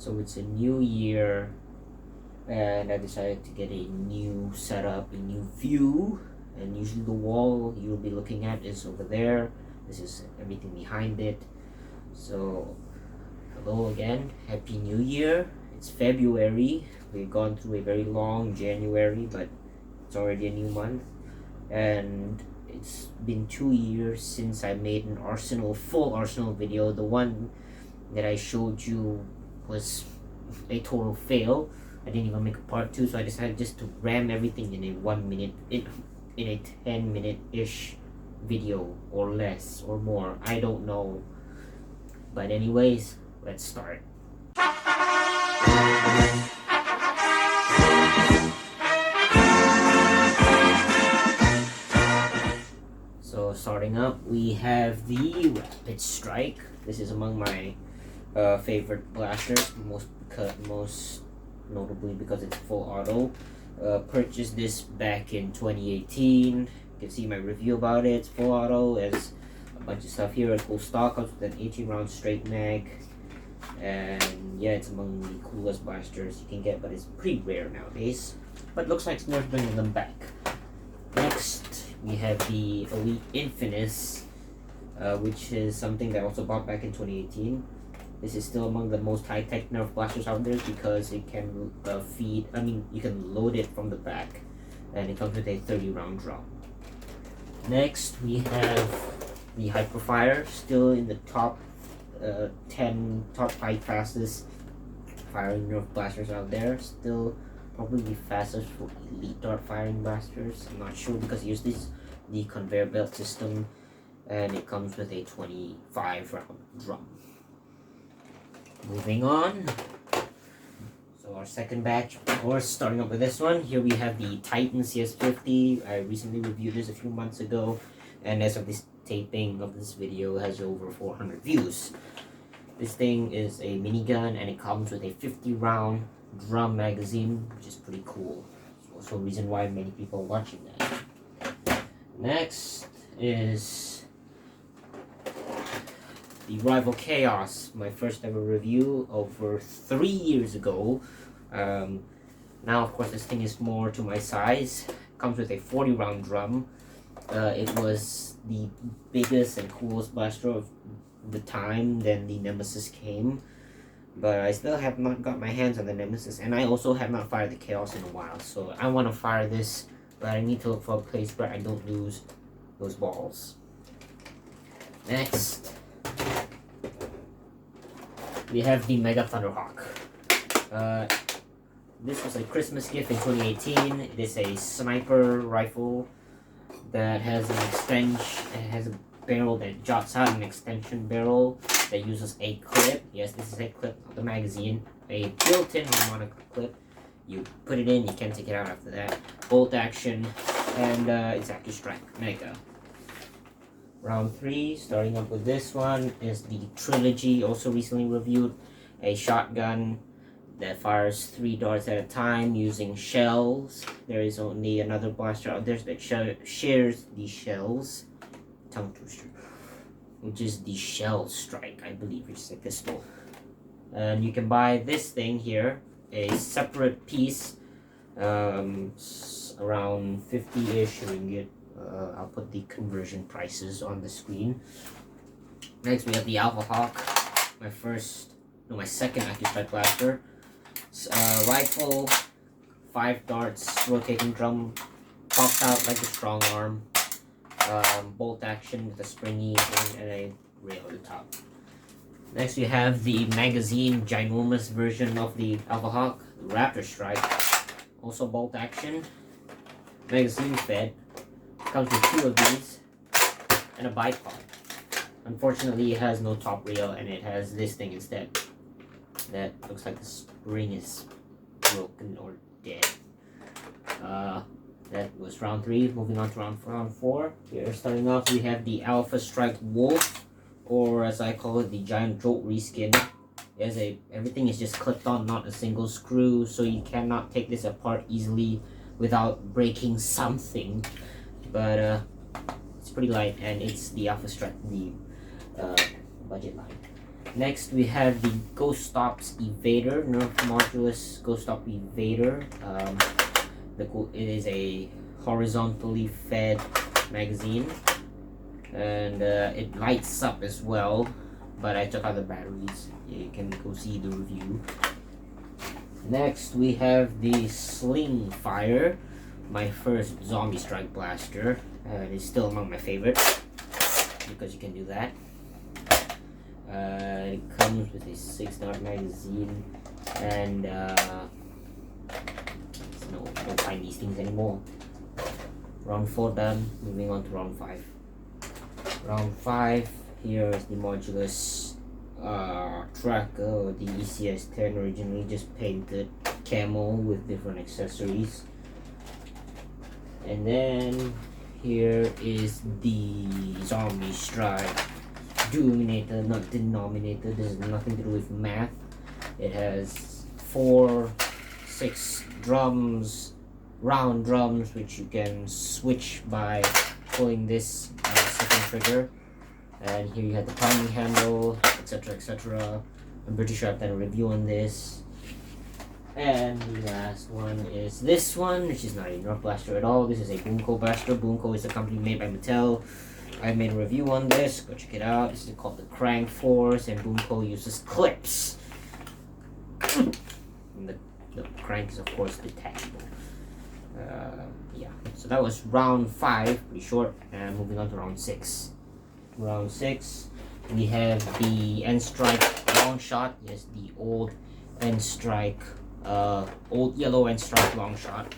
So it's a new year, and I decided to get a new setup, a new view. And usually the wall you'll be looking at is over there. This is everything behind it. So hello again, happy new year. It's February. We've gone through a very long January, but it's already a new month. And it's been 2 years since I made an full Arsenal video. The one that I showed you was a total fail. I didn't even make a part 2, so I decided just to ram everything in a 1 minute, in a 10-minute-ish video, or less, or more. I don't know. But anyways, let's start. So starting up, we have the Rapid Strike. This is among my favorite blasters, most notably because it's full auto. Purchased this back in 2018. You can see my review about it. It's full auto, has a bunch of stuff here. A cool stock, comes with an 18-round straight mag, and yeah, it's among the coolest blasters you can get, but it's pretty rare nowadays. But looks like Nerf bringing them back. Next, we have the Elite Infinus, which is something that I also bought back in 2018. This is still among the most high-tech Nerf blasters out there because it can you can load it from the back, and it comes with a 30-round drum. Next, we have the Hyperfire, still in the top 5 fastest firing Nerf blasters out there. Still probably the fastest for elite dart firing blasters. I'm not sure because it uses the conveyor belt system, and it comes with a 25-round drum. Moving on. So our second batch, of course, starting up with this one. Here we have the Titan CS50. I recently reviewed this a few months ago, and as of this taping of this video, has over 400 views. This thing is a minigun, and it comes with a 50-round drum magazine, which is pretty cool. It's also a reason why many people are watching that. Next is the Rival Chaos, my first ever review over 3 years ago. Now, of course, this thing is more to my size. Comes with a 40-round drum. It was the biggest and coolest blaster of the time. Then the Nemesis came, but I still have not got my hands on the Nemesis, and I also have not fired the Chaos in a while. So I want to fire this, but I need to look for a place where I don't lose those balls. Next, we have the Mega Thunderhawk. This was a Christmas gift in 2018. It is a sniper rifle that has an it has a barrel that jots out, an extension barrel that uses a clip. Yes, this is a clip, not the magazine. A built-in harmonica clip. You put it in, you can't take it out after that. Bolt action, and it's AccuStrike Mega. Round 3, starting up with this one, is the Trilogy, also recently reviewed. A shotgun that fires 3 darts at a time using shells. There is only another blaster out there that shares the shells. Tongue twister. Which is the Shell Strike, I believe, which is a pistol. And you can buy this thing here, a separate piece, around 50-ish ringgit. I'll put the conversion prices on the screen. Next, we have the Alpha Hawk, my second AccuStrike blaster. Rifle, 5 darts, rotating drum, pops out like a strong arm. Bolt action with a springy thing and a rail at the top. Next, we have the magazine ginormous version of the Alpha Hawk, the Raptor Strike. Also bolt action, magazine fed. Comes with 2 of these and a bipod. Unfortunately, it has no top rail, and it has this thing instead. That looks like the spring is broken or dead. That was round 3. Moving on to round 4. Here, starting off, we have the Alpha Strike Wolf, or as I call it, the Giant Jolt reskin. Everything is just clipped on, not a single screw, so you cannot take this apart easily without breaking something. But it's pretty light, and it's the Alpha Strike, the budget line. Next, we have the Ghost Stops Evader, Nerf Modulus Ghost Stop Evader. It is a horizontally fed magazine, and it lights up as well, but I took out the batteries. You can go see the review. Next, we have the Sling Fire, my first Zombie Strike blaster. It is still among my favorites because you can do that. It comes with a 6-dart magazine, and don't find these things anymore. Round 4 done, moving on to round 5. Round 5, here is the Modulus tracker, the ECS-10, originally just painted camo with different accessories. And then here is the Zombie Strike Dominator, not Denominator. This has nothing to do with math. It has 6 drums, round drums, which you can switch by pulling this second trigger. And here you have the priming handle, etc, etc. I'm pretty sure I've done a review on this. And the last one is this one, which is not a Nerf blaster at all. This is a Bunko blaster. Bunko is a company made by Mattel. I made a review on this, go check it out. This is called the Crank Force, and Bunko uses clips. And the crank is of course detachable. Yeah, so that was round 5, pretty short, and moving on to round 6. Round 6, we have the N-Strike long shot. Yes, the old N-Strike, old yellow N-Strike long shot.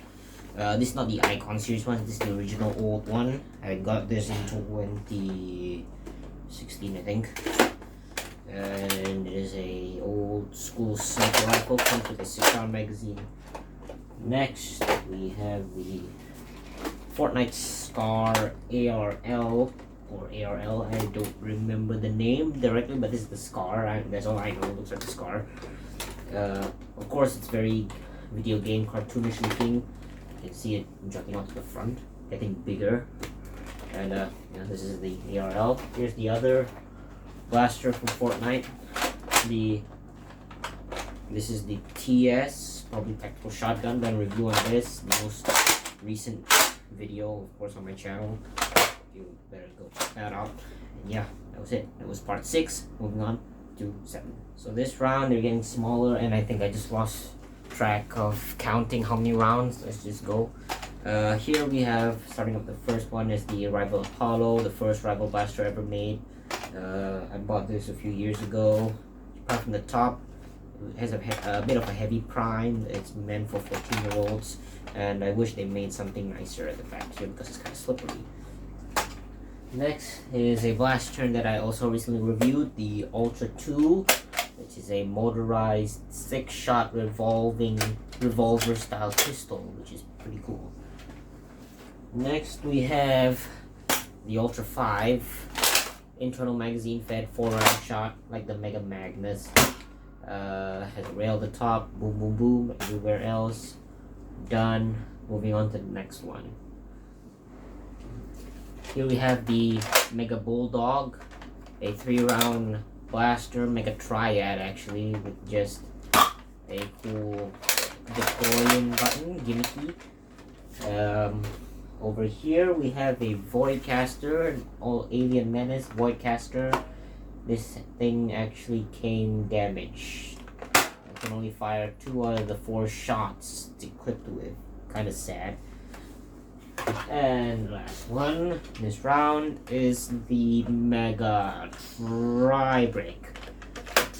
This is not the Icon series one, this is the original old one. I got this in 2016, I think. And it is a old school sniper rifle, comes with a 6-round magazine. Next, we have the Fortnite Scar ARL, or ARL, I don't remember the name directly, but this is the Scar, that's all I know, it looks like the Scar. Of course, it's very video game cartoonish looking. You can see it jutting out to the front, getting bigger. And this is the ARL. Here's the other blaster from Fortnite. This is the TS, probably Tactical Shotgun. Done a review on this, the most recent video, of course, on my channel. You better go check that out. And yeah, that was it. That was part 6. Moving on to 7. So this round they're getting smaller, and I think I just lost track of counting how many rounds. Let's just go. Here we have, starting up the first one, is the Rival Apollo, the first Rival blaster ever made. I bought this a few years ago. Apart from the top, it has a bit of a heavy prime. It's meant for 14-year-olds, and I wish they made something nicer at the back here because it's kind of slippery. Next is a blaster that I also recently reviewed, the Ultra 2, which is a motorized 6-shot revolver style pistol, which is pretty cool. Next we have the Ultra 5, internal magazine fed 4-round shot like the Mega Magnus. Has a rail at the top, boom boom boom everywhere else. Done. Moving on to the next one. Here we have the Mega Bulldog, a 3-round blaster, Mega Triad actually, with just a cool deploying button, gimmicky. Over here we have a Voidcaster, an all Alien Menace Voidcaster. This thing actually came damaged. I can only fire 2 out of the 4 shots it's equipped with. Kind of sad. And last one this round is the Mega Tri-Break.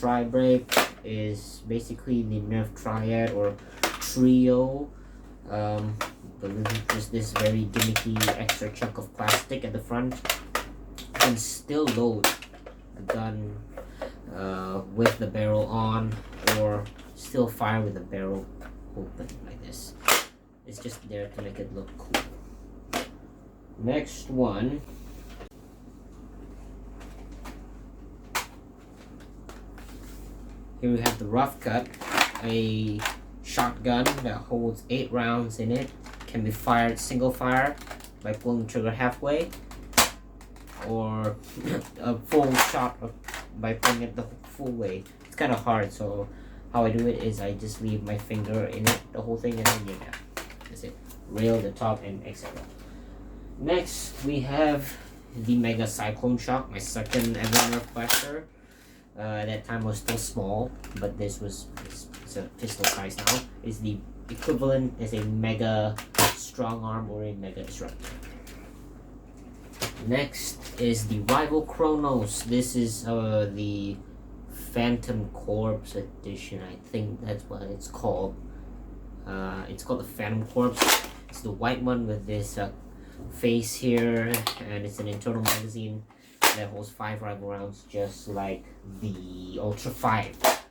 Tri-Break is basically the Nerf Triad or Trio. But just this very gimmicky extra chunk of plastic at the front. You can still load a gun with the barrel on, or still fire with the barrel open like this. It's just there to make it look cool. Next one. Here we have the Rough Cut, a shotgun that holds 8 rounds in it. Can be fired single fire by pulling the trigger halfway, or a full shot of by pulling it the full way. It's kind of hard, so how I do it is I just leave my finger in it, the whole thing, and then that's it. Rail the top and etc. Next, we have the Mega Cyclone Shock, my second ever Nerf blaster. At that time was still small, but this it's a pistol size now. Is the equivalent as a Mega Strong Arm or a Mega Disruptor. Next is the Rival Chronos. This is the Phantom Corps edition. I think that's what it's called. It's called the Phantom Corps. It's the white one with this face here, and it's an internal magazine that holds 5 rival rounds, just like the Ultra 5.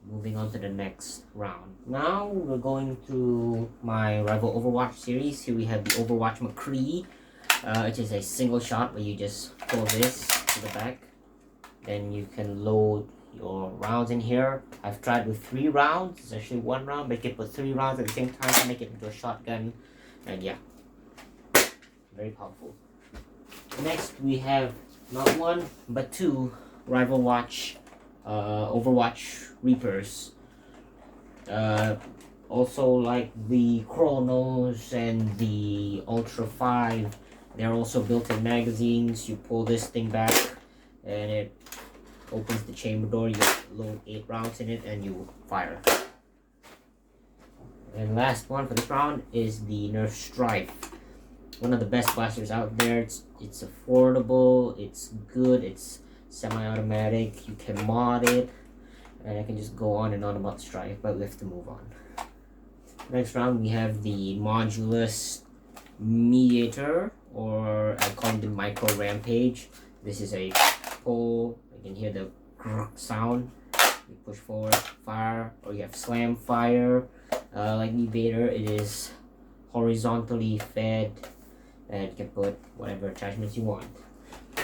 Moving on to the next round. Now we're going through my Rival Overwatch series. Here we have the Overwatch McCree, which is a single shot where you just pull this to the back. Then you can load your rounds in here. I've tried with 3 rounds. It's actually 1 round, but you can put 3 rounds at the same time to make it into a shotgun. And yeah, very powerful. Next, we have not 1 but 2 Rival Watch Overwatch Reapers. Also, like the Chronos and the Ultra 5, they're also built-in magazines. You pull this thing back and it opens the chamber door. You load 8 rounds in it and you fire. And last one for this round is the Nerf Strife. One of the best blasters out there. It's affordable, it's good, it's semi-automatic, you can mod it, and I can just go on and on about Strife, but we have to move on. Next round we have the Modulus Mediator, or I call it the Micro Rampage. This is a pull, you can hear the sound, you push forward, fire, or you have slam fire. Like the Vader, it is horizontally fed, and you can put whatever attachments you want.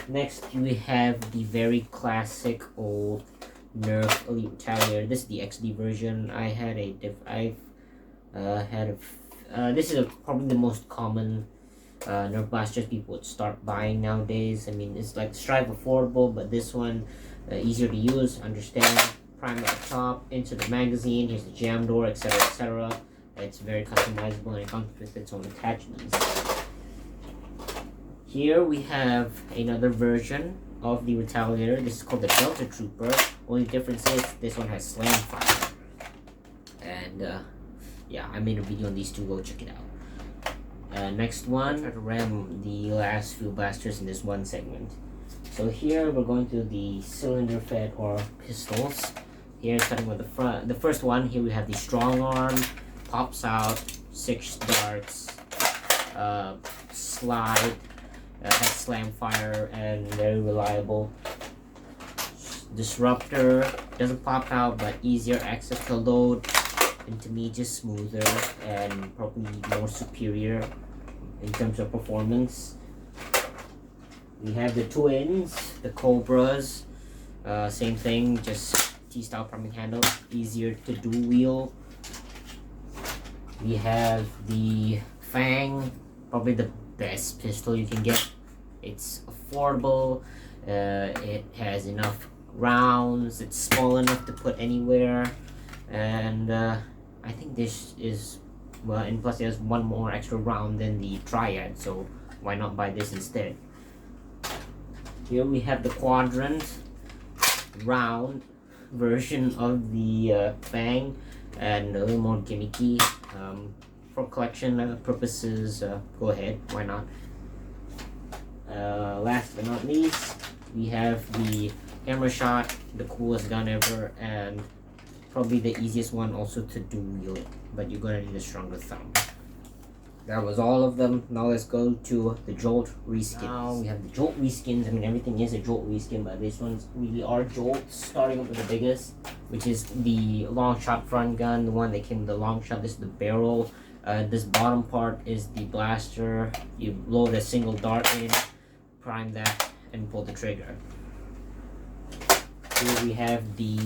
Next, we have the very classic old Nerf Elite Retaliator. This is the XD version. I had a this is probably the most common Nerf blasters people would start buying nowadays. I mean, it's like Strive affordable, but this one easier to use, understand. Prime at the top, into the magazine. Here's the jam door, etc., etc. It's very customizable and it comes with its own attachments. Here we have another version of the Retaliator. This is called the Delta Trooper. Only difference is this one has slam fire. And yeah, I made a video on these two. Go check it out. Next one, try to ram the last few blasters in this one segment. So here we're going to the cylinder fed or pistols. Here, starting with the front. The first one, here we have the Strong Arm. Pops out, 6 darts, slide, has slam fire, and very reliable. Disruptor, doesn't pop out, but easier access to load. Intermediate, smoother, and probably more superior in terms of performance. We have the twins, the Cobras. Same thing, just T-style priming handle, easier to dual wield. We have the Fang, probably the best pistol you can get. It's affordable, it has enough rounds, it's small enough to put anywhere, and I think this is, well, and plus it has 1 more extra round than the Triad, so why not buy this instead? Here we have the Quadrant round version of the Fang, and a little more gimmicky. For collection purposes, go ahead, why not? Last but not least, we have the Hammer Shot, the coolest gun ever, and probably the easiest one also to dual wield, but you're gonna need a stronger thumb. That was all of them. Now let's go to the Jolt reskins. Now we have the Jolt reskins. I mean, everything is a Jolt reskin, but these ones really are Jolts. Starting up with the biggest, which is the long shot front gun, the one that came with the long shot. This is the barrel. This bottom part is the blaster. You load a single dart in, prime that, and pull the trigger. Here we have the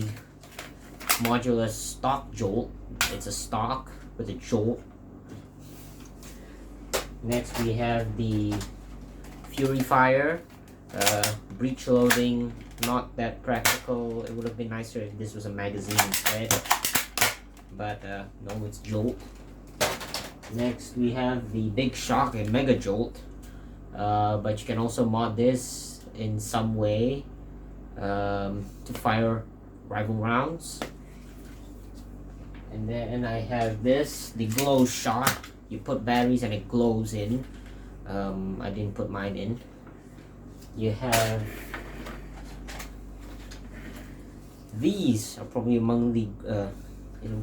Modulus stock Jolt. It's a stock with a Jolt. Next we have the Fury Fire, breech loading, not that practical. It would have been nicer if this was a magazine instead. But no, it's Jolt. Next we have the Big Shock and Mega Jolt. But you can also mod this in some way to fire rival rounds. And then I have this, the Glow Shot. You put batteries and it glows in. I didn't put mine in. You have these are probably among the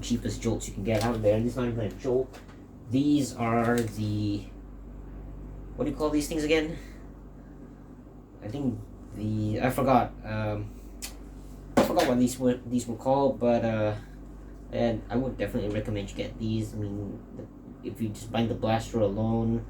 cheapest jolts you can get out there. And this is not even a jolt. These are the, what do you call these things again? I think I forgot. I forgot what these were called, but and I would definitely recommend you get these. I mean, if you just buy the blaster alone,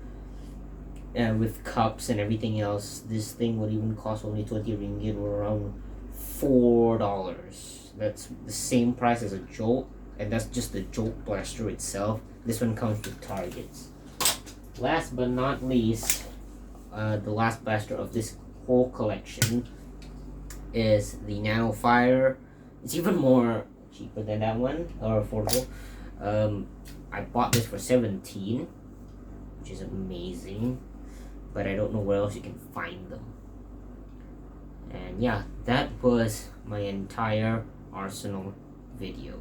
with cups and everything else, this thing would even cost only 20 ringgit, or around $4. That's the same price as a Jolt, and that's just the Jolt blaster itself. This one comes with targets. Last but not least, the last blaster of this whole collection is the Nano Fire. It's even more cheaper than that one, or affordable. I bought this for 17, which is amazing, but I don't know where else you can find them. And yeah, that was my entire arsenal video.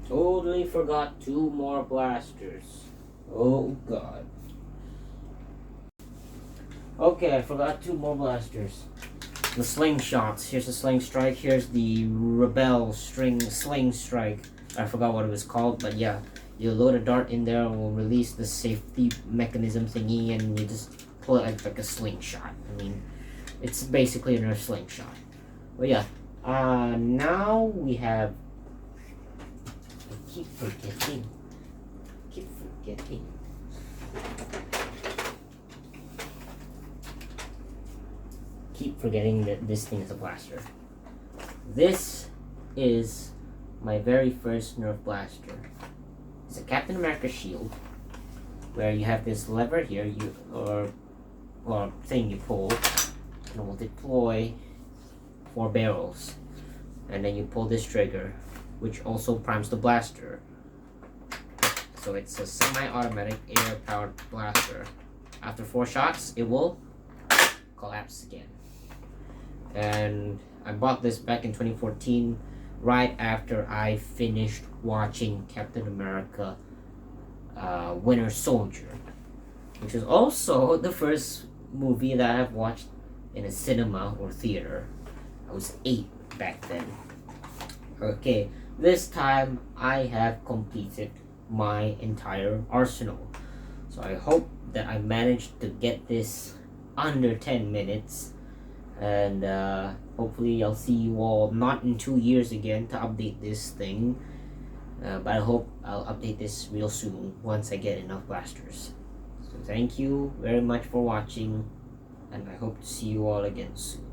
Totally forgot 2 more blasters. Oh god. Okay, I forgot 2 more blasters. The slingshots. Here's the sling strike. Here's the rebel sling strike. I forgot what it was called, but yeah, you load a dart in there and will release the safety mechanism thingy, and you just pull it like a slingshot. I mean, it's basically a Nerf slingshot. But yeah, now we have. I keep forgetting. Keep forgetting that this thing is a blaster. This is my very first Nerf blaster. It's a Captain America shield, where you have this lever here, or thing you pull, and it will deploy 4 barrels, and then you pull this trigger, which also primes the blaster. So it's a semi-automatic air-powered blaster. After 4 shots, it will collapse again. And I bought this back in 2014, right after I finished watching Captain America Winter Soldier, which is also the first movie that I've watched in a cinema or theater. I was 8 back then. Okay, this time I have completed my entire arsenal. So I hope that I managed to get this under 10 minutes. And hopefully I'll see you all not in 2 years again to update this thing. But I hope I'll update this real soon once I get enough blasters. So thank you very much for watching, and I hope to see you all again soon.